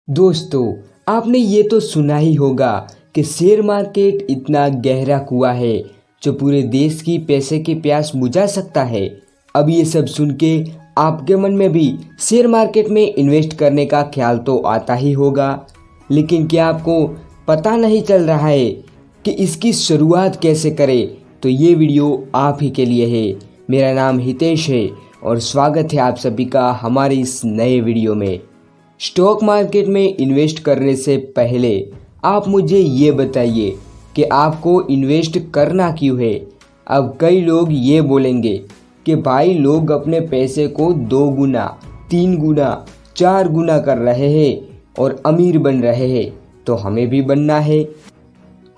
दोस्तों, आपने ये तो सुना ही होगा कि शेयर मार्केट इतना गहरा कुआं है जो पूरे देश की पैसे की प्यास बुझा सकता है। अब ये सब सुन के आपके मन में भी शेयर मार्केट में इन्वेस्ट करने का ख्याल तो आता ही होगा, लेकिन क्या आपको पता नहीं चल रहा है कि इसकी शुरुआत कैसे करें? तो ये वीडियो आप ही के लिए है। मेरा नाम हितेश है और स्वागत है आप सभी का हमारे इस नए वीडियो में। स्टॉक मार्केट में इन्वेस्ट करने से पहले आप मुझे ये बताइए कि आपको इन्वेस्ट करना क्यों है। अब कई लोग ये बोलेंगे कि भाई लोग अपने पैसे को 2 गुना, 3 गुना, 4 गुना कर रहे हैं और अमीर बन रहे हैं, तो हमें भी बनना है।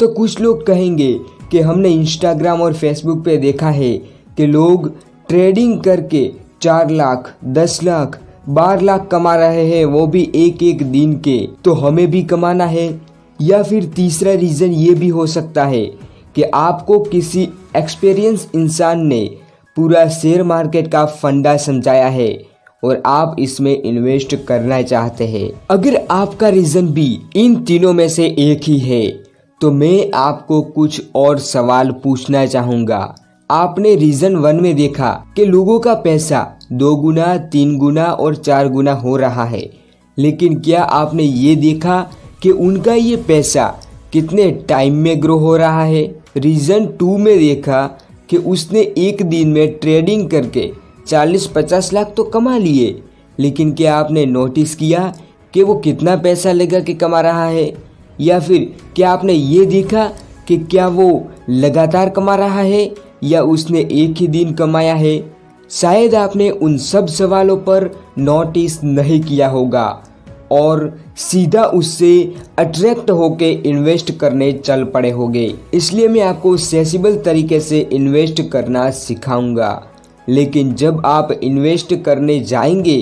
तो कुछ लोग कहेंगे कि हमने इंस्टाग्राम और फेसबुक पे देखा है कि लोग ट्रेडिंग करके 4 लाख, 10 लाख, 12 लाख कमा रहे हैं, वो भी एक एक दिन के, तो हमें भी कमाना है। या फिर तीसरा रीज़न ये भी हो सकता है कि आपको किसी एक्सपीरियंस इंसान ने पूरा शेयर मार्केट का फंडा समझाया है और आप इसमें इन्वेस्ट करना चाहते हैं। अगर आपका रीज़न भी इन तीनों में से एक ही है तो मैं आपको कुछ और सवाल पूछना चाहूँगा। आपने रीज़न 1 में देखा कि लोगों का पैसा 2 गुना, 3 गुना और 4 गुना हो रहा है, लेकिन क्या आपने ये देखा कि उनका ये पैसा कितने टाइम में ग्रो हो रहा है? रीज़न 2 में देखा कि उसने एक दिन में ट्रेडिंग करके 40-50 लाख तो कमा लिए, लेकिन क्या आपने नोटिस किया कि वो कितना पैसा लगा के कमा रहा है? या फिर क्या आपने ये देखा कि क्या वो लगातार कमा रहा है या उसने एक ही दिन कमाया है? शायद आपने उन सब सवालों पर नोटिस नहीं किया होगा और सीधा उससे अट्रैक्ट होके इन्वेस्ट करने चल पड़े होंगे। इसलिए मैं आपको सेंसिबल तरीके से इन्वेस्ट करना सिखाऊंगा। लेकिन जब आप इन्वेस्ट करने जाएंगे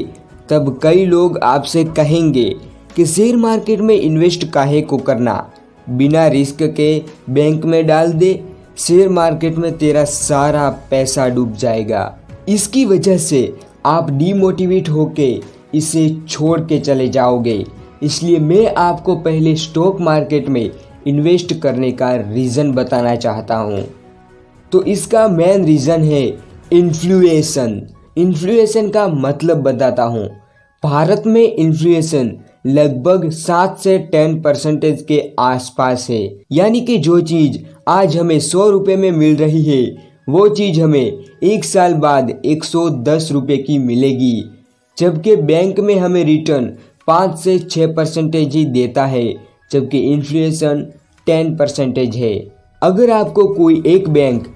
तब कई लोग आपसे कहेंगे कि शेयर मार्केट में इन्वेस्ट काहे को करना, बिना रिस्क के बैंक में डाल दे, शेयर मार्केट में तेरा सारा पैसा डूब जाएगा। इसकी वजह से आप डीमोटिवेट होके इसे छोड़ के चले जाओगे। इसलिए मैं आपको पहले स्टॉक मार्केट में इन्वेस्ट करने का रीज़न बताना चाहता हूँ। तो इसका मेन रीज़न है इन्फ्लुएशन। इन्फ्लुएशन का मतलब बताता हूँ। भारत में इन्फ्लुएशन लगभग 7 से 10% के आसपास है। यानी कि जो चीज़ आज हमें 100 रुपये में मिल रही है वो चीज़ हमें 1 साल बाद 110 रुपये की मिलेगी, जबकि बैंक में हमें रिटर्न 5 से 6% ही देता है, जबकि इन्फ्लेशन 10% है। अगर आपको कोई एक बैंक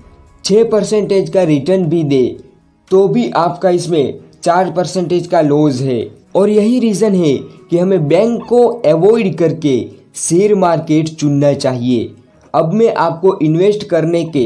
6% का रिटर्न भी दे तो भी आपका इसमें 4% का लॉस है। और यही रीज़न है कि हमें बैंक को अवॉइड करके शेयर मार्केट चुनना चाहिए। अब मैं आपको इन्वेस्ट करने के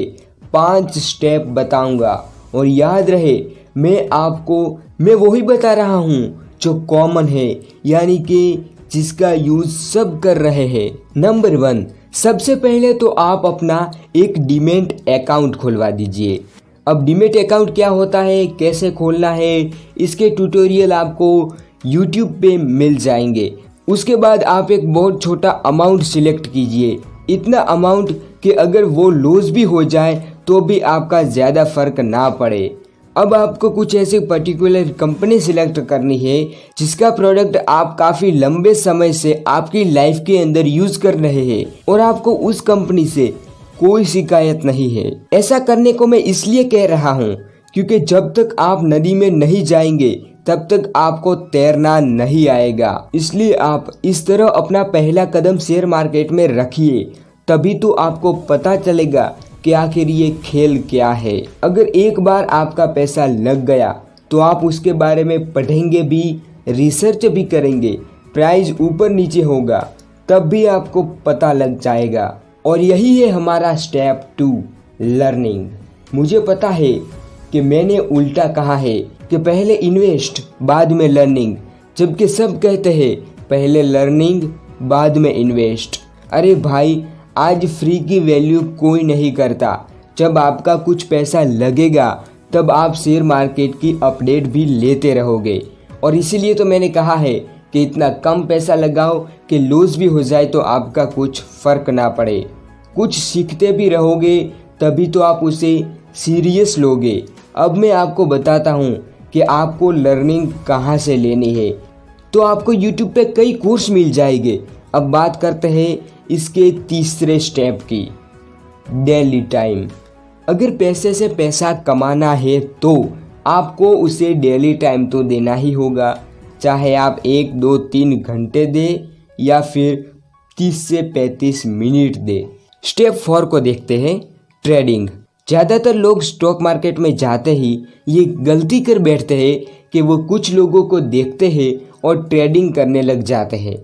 5 स्टेप बताऊंगा और याद रहे मैं वही बता रहा हूँ जो कॉमन है, यानी कि जिसका यूज़ सब कर रहे हैं। नंबर 1, सबसे पहले तो आप अपना एक डीमैट अकाउंट खुलवा दीजिए। अब डीमैट अकाउंट क्या होता है, कैसे खोलना है, इसके ट्यूटोरियल आपको YouTube पे मिल जाएंगे। उसके बाद आप एक बहुत छोटा अमाउंट सिलेक्ट कीजिए, इतना अमाउंट कि अगर वो लॉस भी हो जाए तो भी आपका ज़्यादा फर्क ना पड़े। अब आपको कुछ ऐसी पर्टिकुलर कंपनी सिलेक्ट करनी है जिसका प्रोडक्ट आप काफ़ी लंबे समय से आपकी लाइफ के अंदर यूज़ कर रहे हैं और आपको उस कंपनी से कोई शिकायत नहीं है। ऐसा करने को मैं इसलिए कह रहा हूँ क्योंकि जब तक आप नदी में नहीं जाएंगे तब तक आपको तैरना नहीं आएगा। इसलिए आप इस तरह अपना पहला कदम शेयर मार्केट में रखिए, तभी तो आपको पता चलेगा कि आखिर ये खेल क्या है। अगर एक बार आपका पैसा लग गया तो आप उसके बारे में पढ़ेंगे भी, रिसर्च भी करेंगे, प्राइस ऊपर नीचे होगा तब भी आपको पता लग जाएगा। और यही है हमारा स्टेप 2, लर्निंग। मुझे पता है कि मैंने उल्टा कहा है कि पहले इन्वेस्ट बाद में लर्निंग, जबकि सब कहते हैं पहले लर्निंग बाद में इन्वेस्ट। अरे भाई, आज फ्री की वैल्यू कोई नहीं करता। जब आपका कुछ पैसा लगेगा तब आप शेयर मार्केट की अपडेट भी लेते रहोगे। और इसीलिए तो मैंने कहा है कि इतना कम पैसा लगाओ कि लॉस भी हो जाए तो आपका कुछ फ़र्क ना पड़े। कुछ सीखते भी रहोगे तभी तो आप उसे सीरियस लोगे। अब मैं आपको बताता हूँ कि आपको लर्निंग कहाँ से लेनी है। तो आपको YouTube पे कई कोर्स मिल जाएंगे। अब बात करते हैं इसके तीसरे स्टेप की, डेली टाइम। अगर पैसे से पैसा कमाना है तो आपको उसे डेली टाइम तो देना ही होगा, चाहे आप 1, 2, 3 घंटे दें या फिर 30 से 35 मिनट दें। स्टेप 4 को देखते हैं, ट्रेडिंग। ज़्यादातर लोग स्टॉक मार्केट में जाते ही ये गलती कर बैठते हैं कि वो कुछ लोगों को देखते हैं और ट्रेडिंग करने लग जाते हैं।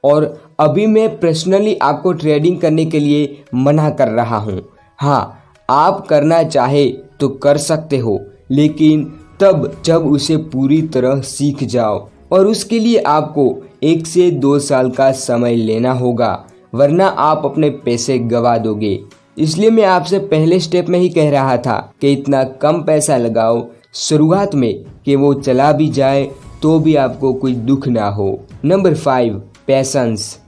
और अभी मैं पर्सनली आपको ट्रेडिंग करने के लिए मना कर रहा हूँ। हाँ, आप करना चाहे तो कर सकते हो, लेकिन तब जब उसे पूरी तरह सीख जाओ, और उसके लिए आपको 1 से 2 साल का समय लेना होगा, वरना आप अपने पैसे गंवा दोगे। इसलिए मैं आपसे पहले स्टेप में ही कह रहा था कि इतना कम पैसा लगाओ शुरुआत में कि वो चला भी जाए तो भी आपको कोई दुख ना हो। Number 5, patience.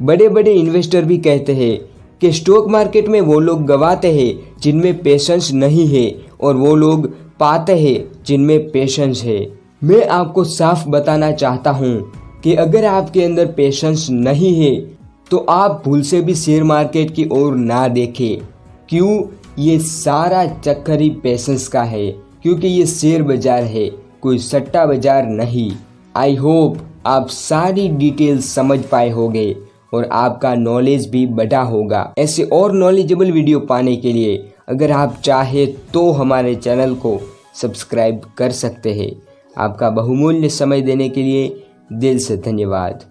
बड़े बड़े इन्वेस्टर भी कहते हैं कि स्टॉक मार्केट में वो लोग गवाते हैं जिनमें पेशेंस नहीं है और वो लोग पाते हैं जिनमें पेशेंस है। मैं आपको साफ बताना चाहता हूँ कि अगर आपके अंदर पेशेंस नहीं है तो आप भूल से भी शेयर मार्केट की ओर ना देखें। क्यों? ये सारा चक्कर ही पेशेंस का है, क्योंकि ये शेयर बाजार है, कोई सट्टा बाजार नहीं। आई होप आप सारी डिटेल्स समझ पाए होंगे और आपका नॉलेज भी बढ़ा होगा। ऐसे और नॉलेजेबल वीडियो पाने के लिए अगर आप चाहे तो हमारे चैनल को सब्सक्राइब कर सकते हैं। आपका बहुमूल्य समय देने के लिए दिल से धन्यवाद।